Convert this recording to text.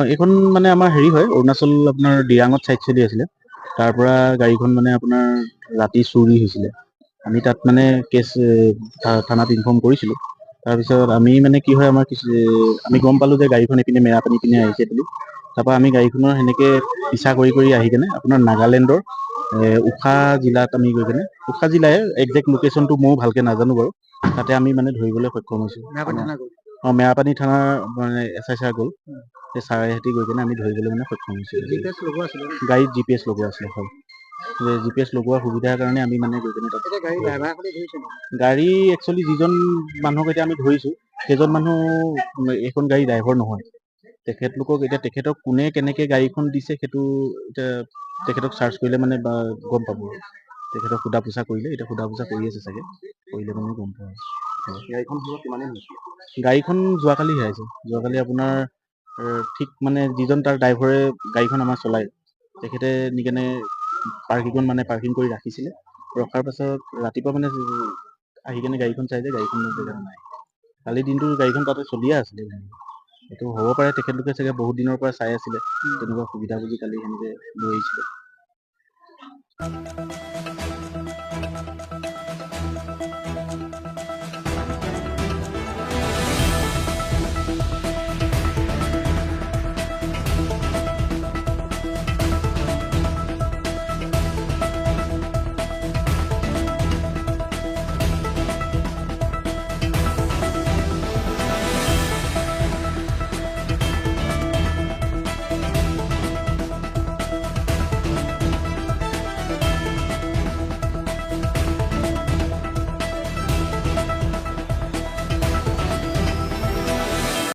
এইখন মানে আমাৰ হেৰি হয়, অৰুণাচল আপোনাৰ দিৰাঙত চাইড চলি আছিলে। তাৰ পৰা গাড়ীখন মানে আপোনাৰ ৰাতি চুৰি হৈছিলে। আমি তাত মানে কেছ থানাত ইনফৰ্ম কৰিছিলোঁ। তাৰপিছত আমি মানে কি হয়, আমি গম পালোঁ যে গাড়ীখন এইপিনে মেৰাপানী পিনে আহিছে বুলি। তাৰপৰা আমি গাড়ীখনৰ সেনেকে পিছা কৰি আহি কেনে আপোনাৰ নাগালেণ্ডৰ উখা জিলাত আমি গৈ কেনে, উখা জিলাই একজেক্ট লোকেশ্যনটো ময়ো ভালকে নাজানো বাৰু। তাতে আমি মানে ধৰিবলৈ সক্ষম হৈছোঁ। মেৰাপানী থানাৰ মানে SI ছাৰ গ'ল। সেই ছাৰে সৈতে গৈ কিনে আমি ধৰিবলৈ মানে সক্ষম হৈছোঁ। গাড়ীত GPS লগোৱা আছিলে, হয়। GPS লগোৱা সুবিধাৰ কাৰণে আমি মানে গৈ কিনে গাড়ী একচুৱেলি যিজন মানুহক এতিয়া আমি ধৰিছোঁ, সেইজন মানুহ এইখন গাড়ী ড্ৰাইভৰ নহয়। তেখেতক কোনে কেনেকে গাড়ীখন দিছে, সেইটো এতিয়া তেখেতক চাৰ্চ কৰিলে মানে বা গম পাব। তেখেতক সোধা পোছা কৰিলে, এতিয়া সোধা পোছা কৰি আছে চাগে, কৰিলে মানে গম পোৱা। গাড়ীখন কিমানেই হৈছে? গাড়ীখন যোৱাকালি হেৰাইছে। যোৱাকালি আপোনাৰ ঠিক মানে যিজন তাৰ ড্ৰাইভৰে গাড়ীখন আমাৰ চলায়, তেখেতে নিকেনে পাৰ্কিং কৰি ৰাখিছিলে। ৰখাৰ পাছত ৰাতিপুৱা মানে আহি কেনে গাড়ীখন চাই যে গাড়ীখন জেগাত নাই। কালি দিনটো গাড়ীখন তাতে চলিয়ে আছিলে। এইটো হ'ব পাৰে তেখেতলোকে চাগে বহুত দিনৰ পৰা চাই আছিলে, তেনেকুৱা সুবিধা বুজি কালি সেনেকে লৈ আহিছিলে।